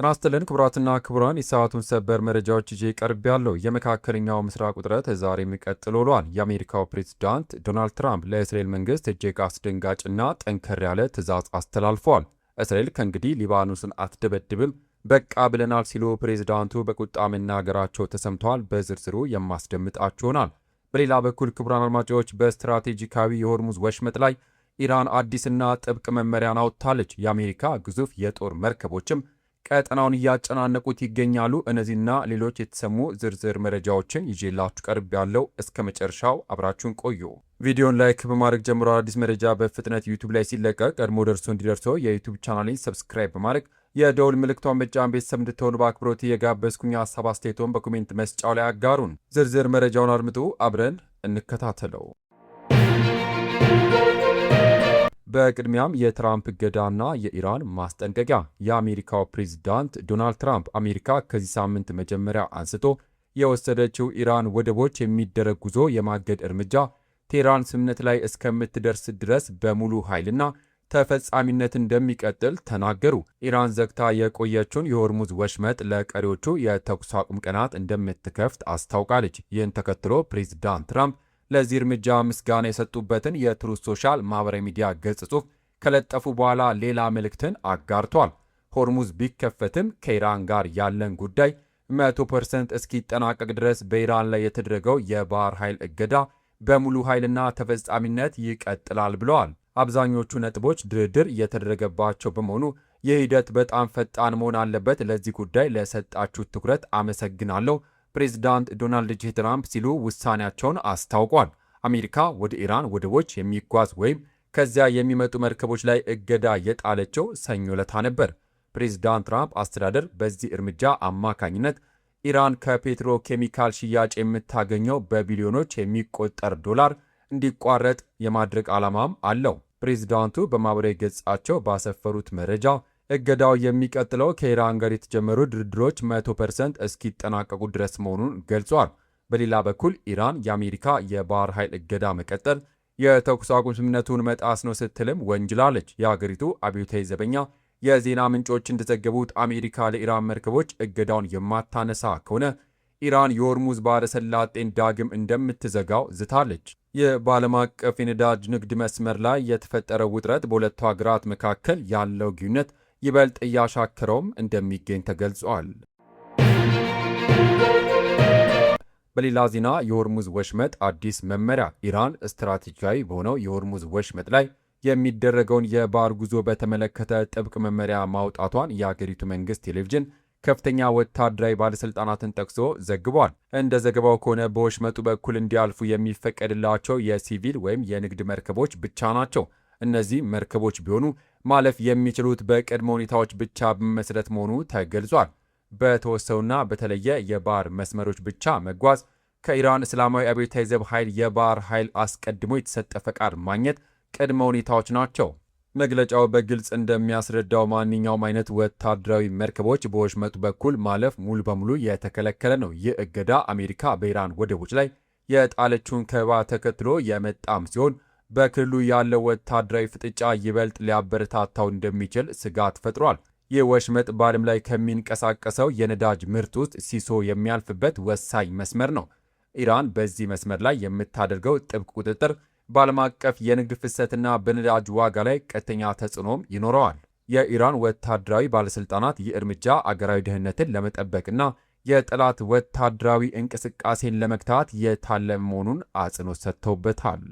ጤና ይስጥልን ክቡራትና ክቡራን፣ የሰዓቱን ሰበር መረጃዎች ይዤ ቀርቤያለሁ። የመካከለኛው ምስራቅ ውጥረት ዛሬም ቀጥሎ ውሏል። የአሜሪካው ፕሬዝዳንት ዶናልድ ትራምፕ ለእስራኤል መንግስት እጅግ አስደንጋጭና ጠንከር ያለ ትዕዛዝ አስተላልፈዋል። እስራኤል ከእንግዲህ ሊባኖስን አትደበድብም፣ በቃ ብለናል ሲሉ ፕሬዝዳንቱ በቁጣ መናገራቸው ተሰምተዋል። በዝርዝሩ የማስደምጣችሁ ይሆናል። በሌላ በኩል ክቡራን አድማጮች፣ በስትራቴጂካዊ የሆርሙዝ ወሽመጥ ላይ ኢራን አዲስና ጥብቅ መመሪያን አውጥታለች። የአሜሪካ ግዙፍ የጦር መርከቦችም ቀጠናውን እያጨናነቁት ይገኛሉ። እነዚህና ሌሎች የተሰሙ ዝርዝር መረጃዎችን ይዤላችሁ ቀርብ ያለው እስከ መጨረሻው አብራችሁን ቆዩ። ቪዲዮን ላይክ በማድረግ ጀምሮ አዲስ መረጃ በፍጥነት ዩቲዩብ ላይ ሲለቀቅ ቀድሞ እንዲደርሰው የዩቲዩብ ቻናሌን ሰብስክራይብ በማድረግ የደውል ምልክቷን መጫን ቤተሰብ እንድትሆኑ በአክብሮት የጋበዝኩኝ። ሀሳብ አስተያየቶን በኮሜንት መስጫው ላይ አጋሩን። ዝርዝር መረጃውን አድምጡ፣ አብረን እንከታተለው። በቅድሚያም የትራምፕ እገዳና የኢራን ማስጠንቀቂያ። የአሜሪካው ፕሬዝዳንት ዶናልድ ትራምፕ አሜሪካ ከዚህ ሳምንት መጀመሪያ አንስቶ የወሰደችው ኢራን ወደቦች የሚደረግ ጉዞ የማገድ እርምጃ ቴህራን ስምምነት ላይ እስከምትደርስ ድረስ በሙሉ ኃይልና ተፈጻሚነት እንደሚቀጥል ተናገሩ። ኢራን ዘግታ የቆየችውን የሆርሙዝ ወሽመጥ ለቀሪዎቹ የተኩስ አቁም ቀናት እንደምትከፍት አስታውቃለች። ይህን ተከትሎ ፕሬዝዳንት ትራምፕ ለዚህ እርምጃ ምስጋና የሰጡበትን የትሩዝ ሶሻል ማህበራዊ ሚዲያ ገጽ ጽሑፍ ከለጠፉ በኋላ ሌላ መልእክትን አጋርቷል። ሆርሙዝ ቢከፈትም ከኢራን ጋር ያለን ጉዳይ 100% እስኪጠናቀቅ ድረስ በኢራን ላይ የተደረገው የባህር ኃይል እገዳ በሙሉ ኃይልና ተፈጻሚነት ይቀጥላል ብለዋል። አብዛኞቹ ነጥቦች ድርድር እየተደረገባቸው በመሆኑ ይህ ሂደት በጣም ፈጣን መሆን አለበት። ለዚህ ጉዳይ ለሰጣችሁ ትኩረት አመሰግናለሁ ፕሬዝዳንት ዶናልድ ጄ ትራምፕ ሲሉ ውሳኔያቸውን አስታውቋል። አሜሪካ ወደ ኢራን ወደቦች የሚጓዝ ወይም ከዚያ የሚመጡ መርከቦች ላይ እገዳ የጣለችው ሰኞ ዕለት ነበር። ፕሬዝዳንት ትራምፕ አስተዳደር በዚህ እርምጃ አማካኝነት ኢራን ከፔትሮ ኬሚካል ሽያጭ የምታገኘው በቢሊዮኖች የሚቆጠር ዶላር እንዲቋረጥ የማድረግ ዓላማም አለው። ፕሬዝዳንቱ በማኅበራዊ ገጻቸው ባሰፈሩት መረጃ እገዳው የሚቀጥለው ከኢራን ጋር የተጀመሩ ድርድሮች 100% እስኪጠናቀቁ ድረስ መሆኑን ገልጿል። በሌላ በኩል ኢራን የአሜሪካ የባህር ኃይል እገዳ መቀጠል የተኩስ አቁም ስምምነቱን መጣስ ነው ስትልም ወንጅላለች። የአገሪቱ አብዮታዊ ዘበኛ የዜና ምንጮች እንደዘገቡት አሜሪካ ለኢራን መርከቦች እገዳውን የማታነሳ ከሆነ ኢራን የሆርሙዝ ባሕረ ሰላጤን ዳግም እንደምትዘጋው ዝታለች። ይህ በዓለም አቀፍ የነዳጅ ንግድ መስመር ላይ የተፈጠረው ውጥረት በሁለቱ ሀገራት መካከል ያለው ግንኙነት ይበልጥ እያሻከረውም እንደሚገኝ ተገልጿል። በሌላ ዜና የሆርሙዝ ወሽመጥ አዲስ መመሪያ። ኢራን ስትራቴጂካዊ በሆነው የሆርሙዝ ወሽመጥ ላይ የሚደረገውን የባህር ጉዞ በተመለከተ ጥብቅ መመሪያ ማውጣቷን የአገሪቱ መንግስት ቴሌቪዥን ከፍተኛ ወታደራዊ ባለሥልጣናትን ጠቅሶ ዘግቧል። እንደ ዘገባው ከሆነ በወሽመጡ በኩል እንዲያልፉ የሚፈቀድላቸው የሲቪል ወይም የንግድ መርከቦች ብቻ ናቸው። እነዚህ መርከቦች ቢሆኑ ማለፍ የሚችሉት በቅድመ ሁኔታዎች ብቻ በመሰረት መሆኑ ተገልጿል። በተወሰኑና በተለየ የባህር መስመሮች ብቻ መጓዝ፣ ከኢራን እስላማዊ አብዮታዊ ዘብ ኃይል የባህር ኃይል አስቀድሞ የተሰጠ ፈቃድ ማግኘት ቅድመ ሁኔታዎች ናቸው። መግለጫው በግልጽ እንደሚያስረዳው ማንኛውም አይነት ወታደራዊ መርከቦች በወሽመጡ በኩል ማለፍ ሙሉ በሙሉ የተከለከለ ነው። ይህ እገዳ አሜሪካ በኢራን ወደቦች ላይ የጣለችውን ከበባ ተከትሎ የመጣም ሲሆን በክልሉ ያለው ወታደራዊ ፍጥጫ ይበልጥ ሊያበረታታው እንደሚችል ስጋት ፈጥሯል። ይህ ወሽመጥ በዓለም ላይ ከሚንቀሳቀሰው የነዳጅ ምርት ውስጥ ሲሶ የሚያልፍበት ወሳኝ መስመር ነው። ኢራን በዚህ መስመር ላይ የምታደርገው ጥብቅ ቁጥጥር በዓለም አቀፍ የንግድ ፍሰትና በነዳጅ ዋጋ ላይ ቀጥተኛ ተጽዕኖም ይኖረዋል። የኢራን ወታደራዊ ባለሥልጣናት ይህ እርምጃ አገራዊ ደህንነትን ለመጠበቅና የጠላት ወታደራዊ እንቅስቃሴን ለመግታት የታለመ መሆኑን አጽንኦት ሰጥተውበታል።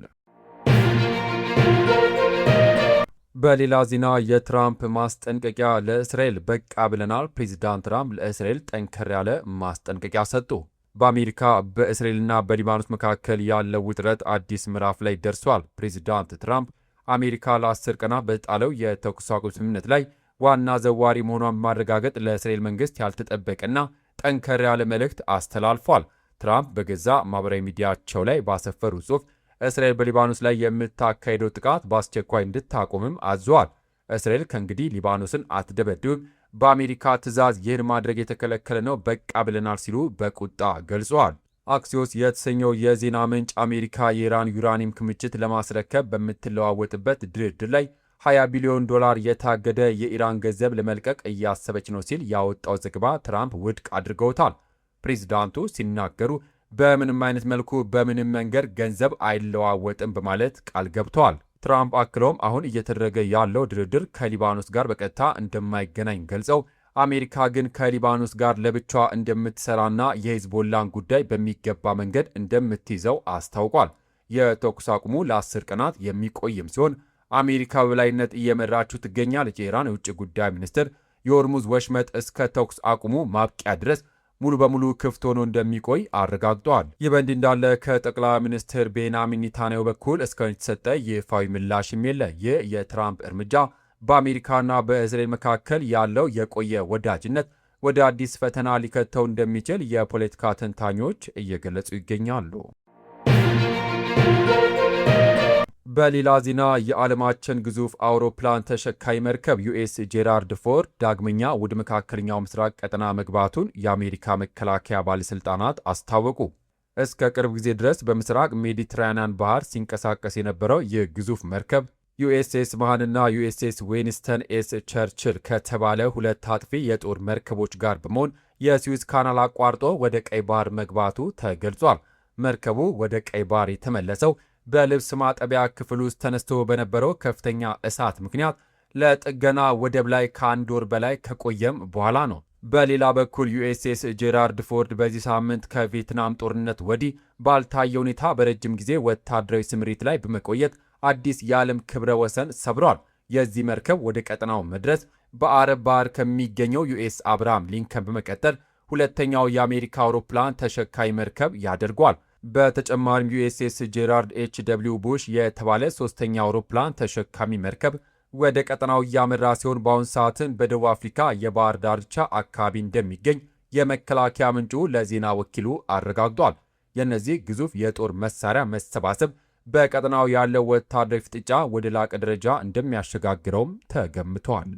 በሌላ ዜና የትራምፕ ማስጠንቀቂያ ለእስራኤል በቃ ብለናል። ፕሬዝዳንት ትራምፕ ለእስራኤል ጠንከር ያለ ማስጠንቀቂያ ሰጡ። በአሜሪካ በእስራኤልና በሊባኖስ መካከል ያለው ውጥረት አዲስ ምዕራፍ ላይ ደርሷል። ፕሬዝዳንት ትራምፕ አሜሪካ ለ10 ቀናት በጣለው የተኩስ አቁም ስምምነት ላይ ዋና ዘዋሪ መሆኗን በማረጋገጥ ለእስራኤል መንግስት ያልተጠበቀና ጠንከር ያለ መልእክት አስተላልፏል። ትራምፕ በገዛ ማኅበራዊ ሚዲያቸው ላይ ባሰፈሩ ጽሑፍ እስራኤል በሊባኖስ ላይ የምታካሄደው ጥቃት በአስቸኳይ እንድታቆምም አዘዋል። እስራኤል ከእንግዲህ ሊባኖስን አትደበድብም፣ በአሜሪካ ትዕዛዝ ይህን ማድረግ የተከለከለ ነው፣ በቃ ብለናል ሲሉ በቁጣ ገልጸዋል። አክሲዮስ የተሰኘው የዜና ምንጭ አሜሪካ የኢራን ዩራኒየም ክምችት ለማስረከብ በምትለዋወጥበት ድርድር ላይ $20 ቢሊዮን የታገደ የኢራን ገንዘብ ለመልቀቅ እያሰበች ነው ሲል ያወጣው ዘገባ ትራምፕ ውድቅ አድርገውታል። ፕሬዝዳንቱ ሲናገሩ በምንም አይነት መልኩ በምንም መንገድ ገንዘብ አይለዋወጥም በማለት ቃል ገብተዋል። ትራምፕ አክለውም አሁን እየተደረገ ያለው ድርድር ከሊባኖስ ጋር በቀጥታ እንደማይገናኝ ገልጸው አሜሪካ ግን ከሊባኖስ ጋር ለብቻዋ እንደምትሰራና የሂዝቦላን ጉዳይ በሚገባ መንገድ እንደምትይዘው አስታውቋል። የተኩስ አቁሙ ለ10 ቀናት የሚቆይም ሲሆን አሜሪካ በበላይነት እየመራችው ትገኛለች። የኢራን የውጭ ጉዳይ ሚኒስትር የሆርሙዝ ወሽመጥ እስከ ተኩስ አቁሙ ማብቂያ ድረስ ሙሉ በሙሉ ክፍት ሆኖ እንደሚቆይ አረጋግጧል። ይህ በእንዲህ እንዳለ ከጠቅላይ ሚኒስትር ቤንያሚን ኔታንያሁ በኩል እስካሁን የተሰጠ ይፋዊ ምላሽም የለ። ይህ የትራምፕ እርምጃ በአሜሪካና በእስራኤል መካከል ያለው የቆየ ወዳጅነት ወደ አዲስ ፈተና ሊከተው እንደሚችል የፖለቲካ ተንታኞች እየገለጹ ይገኛሉ። በሌላ ዜና የዓለማችን ግዙፍ አውሮፕላን ተሸካሚ መርከብ ዩኤስ ጄራርድ ፎርድ ዳግመኛ ወደ መካከለኛው ምስራቅ ቀጠና መግባቱን የአሜሪካ መከላከያ ባለሥልጣናት አስታወቁ። እስከ ቅርብ ጊዜ ድረስ በምስራቅ ሜዲትራኒያን ባህር ሲንቀሳቀስ የነበረው ይህ ግዙፍ መርከብ ዩኤስኤስ መሃንና ዩኤስኤስ ዊንስተን ኤስ ቸርችል ከተባለ ሁለት አጥፊ የጦር መርከቦች ጋር በመሆን የስዊዝ ካናል አቋርጦ ወደ ቀይ ባህር መግባቱ ተገልጿል። መርከቡ ወደ ቀይ ባህር የተመለሰው በልብስ ማጠቢያ ክፍል ውስጥ ተነስቶ በነበረው ከፍተኛ እሳት ምክንያት ለጥገና ወደብ ላይ ከአንድ ወር በላይ ከቆየም በኋላ ነው። በሌላ በኩል ዩኤስኤስ ጄራርድ ፎርድ በዚህ ሳምንት ከቪየትናም ጦርነት ወዲህ ባልታየ ሁኔታ በረጅም ጊዜ ወታደራዊ ስምሪት ላይ በመቆየት አዲስ የዓለም ክብረ ወሰን ሰብሯል። የዚህ መርከብ ወደ ቀጠናው መድረስ በአረብ ባህር ከሚገኘው ዩኤስ አብርሃም ሊንከን በመቀጠል ሁለተኛው የአሜሪካ አውሮፕላን ተሸካሚ መርከብ ያደርገዋል። በተጨማሪም ዩኤስኤስ ጄራርድ ኤች.ደብሊው ቡሽ የተባለ ሶስተኛ አውሮፕላን ተሸካሚ መርከብ ወደ ቀጠናው እያመራ ሲሆን በአሁኑ ሰዓትን በደቡብ አፍሪካ የባህር ዳርቻ አካባቢ እንደሚገኝ የመከላከያ ምንጩ ለዜና ወኪሉ አረጋግጧል። የእነዚህ ግዙፍ የጦር መሳሪያ መሰባሰብ በቀጠናው ያለው ወታደራዊ ፍጥጫ ወደ ላቀ ደረጃ እንደሚያሸጋግረውም ተገምቷል።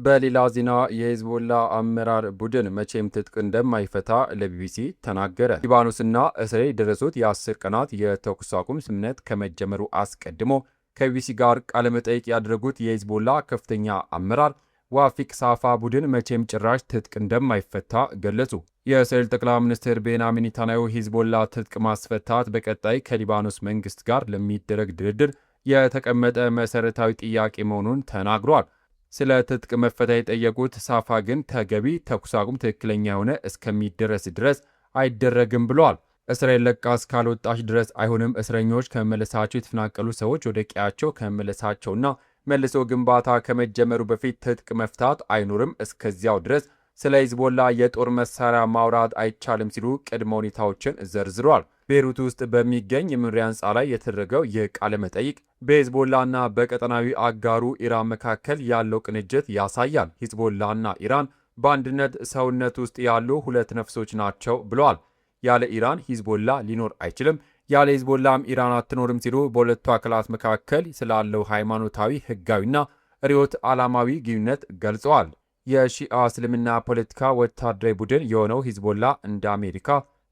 በሌላ ዜና የሂዝቦላ አመራር ቡድን መቼም ትጥቅ እንደማይፈታ ለቢቢሲ ተናገረ። ሊባኖስና እስራኤል የደረሱት የ10 ቀናት የተኩስ አቁም ስምምነት ከመጀመሩ አስቀድሞ ከቢቢሲ ጋር ቃለመጠይቅ ያደረጉት የሂዝቦላ ከፍተኛ አመራር ዋፊቅ ሳፋ ቡድን መቼም ጭራሽ ትጥቅ እንደማይፈታ ገለጹ። የእስራኤል ጠቅላይ ሚኒስትር ቤንያሚን ኔታንያሁ ሂዝቦላ ትጥቅ ማስፈታት በቀጣይ ከሊባኖስ መንግስት ጋር ለሚደረግ ድርድር የተቀመጠ መሰረታዊ ጥያቄ መሆኑን ተናግሯል። ስለ ትጥቅ መፈታት የጠየቁት ሳፋ ግን ተገቢ ተኩስ አቁም ትክክለኛ የሆነ እስከሚደረስ ድረስ አይደረግም ብለዋል። እስራኤል ለቃ እስካልወጣች ድረስ አይሆንም። እስረኞች ከመመለሳቸው፣ የተፈናቀሉ ሰዎች ወደ ቀያቸው ከመመለሳቸውና መልሶ ግንባታ ከመጀመሩ በፊት ትጥቅ መፍታት አይኖርም። እስከዚያው ድረስ ስለ ሂዝቦላ የጦር መሳሪያ ማውራት አይቻልም ሲሉ ቅድመ ሁኔታዎችን ዘርዝሯል። ቤይሩት ውስጥ በሚገኝ የመኖሪያ ሕንፃ ላይ የተደረገው ይህ ቃለ መጠይቅ በሂዝቦላና በቀጠናዊ አጋሩ ኢራን መካከል ያለው ቅንጅት ያሳያል። ሂዝቦላና ኢራን በአንድነት ሰውነት ውስጥ ያሉ ሁለት ነፍሶች ናቸው ብለዋል። ያለ ኢራን ሂዝቦላ ሊኖር አይችልም፣ ያለ ሂዝቦላም ኢራን አትኖርም ሲሉ በሁለቱ አካላት መካከል ስላለው ሃይማኖታዊ፣ ህጋዊና ርዕዮተ ዓለማዊ ግንኙነት ገልጸዋል። የሺአ እስልምና ፖለቲካ ወታደራዊ ቡድን የሆነው ሂዝቦላ እንደ አሜሪካ፣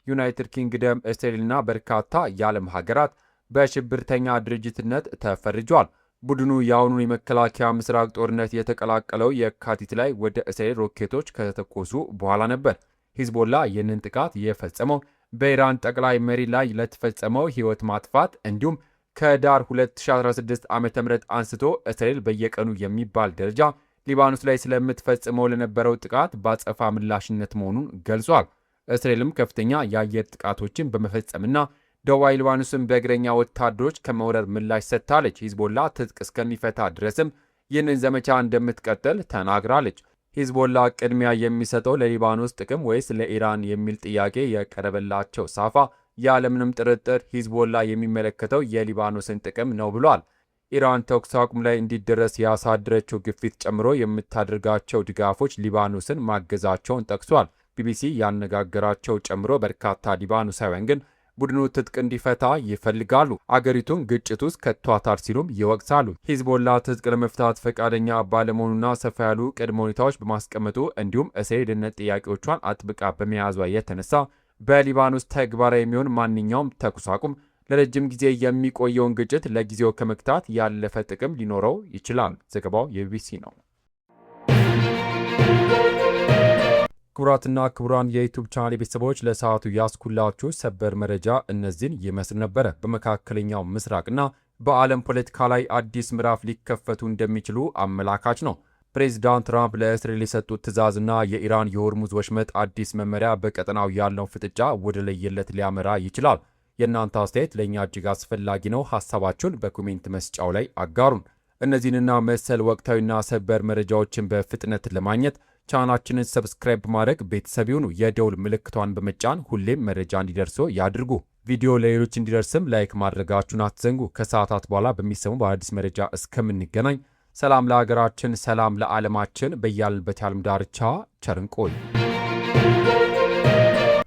ዩናይትድ ኪንግደም፣ እስራኤልና በርካታ የዓለም ሀገራት በሽብርተኛ ድርጅትነት ተፈርጇል። ቡድኑ የአሁኑን የመከላከያ ምስራቅ ጦርነት የተቀላቀለው የካቲት ላይ ወደ እስራኤል ሮኬቶች ከተተኮሱ በኋላ ነበር። ሂዝቦላ ይህንን ጥቃት የፈጸመው በኢራን ጠቅላይ መሪ ላይ ለተፈጸመው ሕይወት ማጥፋት እንዲሁም ከዳር 2016 ዓ.ም አንስቶ እስራኤል በየቀኑ የሚባል ደረጃ ሊባኖስ ላይ ስለምትፈጽመው ለነበረው ጥቃት በአጸፋ ምላሽነት መሆኑን ገልጿል። እስራኤልም ከፍተኛ የአየር ጥቃቶችን በመፈጸምና ደቡባዊ ሊባኖስን በእግረኛ ወታደሮች ከመውረር ምላሽ ሰጥታለች። ሂዝቦላ ትጥቅ እስከሚፈታ ድረስም ይህንን ዘመቻ እንደምትቀጥል ተናግራለች። ሂዝቦላ ቅድሚያ የሚሰጠው ለሊባኖስ ጥቅም ወይስ ለኢራን የሚል ጥያቄ የቀረበላቸው ሳፋ ያለምንም ጥርጥር ሂዝቦላ የሚመለከተው የሊባኖስን ጥቅም ነው ብሏል። ኢራን ተኩስ አቁም ላይ እንዲደረስ ያሳደረችው ግፊት ጨምሮ የምታደርጋቸው ድጋፎች ሊባኖስን ማገዛቸውን ጠቅሷል። ቢቢሲ ያነጋገራቸው ጨምሮ በርካታ ሊባኖሳውያን ግን ቡድኑ ትጥቅ እንዲፈታ ይፈልጋሉ፣ አገሪቱን ግጭት ውስጥ ከቷታል ሲሉም ይወቅሳሉ። ሂዝቦላ ትጥቅ ለመፍታት ፈቃደኛ ባለመሆኑና ሰፋ ያሉ ቅድመ ሁኔታዎች በማስቀመጡ እንዲሁም እስራኤል የደህንነት ጥያቄዎቿን አጥብቃ በመያዟ የተነሳ በሊባኖስ ተግባራዊ የሚሆን ማንኛውም ተኩስ አቁም ለረጅም ጊዜ የሚቆየውን ግጭት ለጊዜው ከመግታት ያለፈ ጥቅም ሊኖረው ይችላል። ዘገባው የቢቢሲ ነው። ክቡራትና ክቡራን የዩቲዩብ ቻናል ቤተሰቦች ለሰዓቱ ያስኩላችሁ ሰበር መረጃ እነዚህን ይመስል ነበረ። በመካከለኛው ምስራቅና በዓለም ፖለቲካ ላይ አዲስ ምዕራፍ ሊከፈቱ እንደሚችሉ አመላካች ነው። ፕሬዚዳንት ትራምፕ ለእስራኤል የሰጡት ትዕዛዝና የኢራን የሆርሙዝ ወሽመጥ አዲስ መመሪያ በቀጠናው ያለው ፍጥጫ ወደ ለየለት ሊያመራ ይችላል። የእናንተ አስተያየት ለእኛ እጅግ አስፈላጊ ነው። ሐሳባችሁን በኮሜንት መስጫው ላይ አጋሩን። እነዚህንና መሰል ወቅታዊና ሰበር መረጃዎችን በፍጥነት ለማግኘት ቻናላችንን ሰብስክራይብ በማድረግ ቤተሰብ ይሁኑ። የደውል ምልክቷን በመጫን ሁሌም መረጃ እንዲደርሶ ያድርጉ። ቪዲዮ ለሌሎች እንዲደርስም ላይክ ማድረጋችሁን አትዘንጉ። ከሰዓታት በኋላ በሚሰሙ በአዲስ መረጃ እስከምንገናኝ ሰላም ለሀገራችን፣ ሰላም ለዓለማችን። በያልንበት የዓለም ዳርቻ ቸር እንቆይ።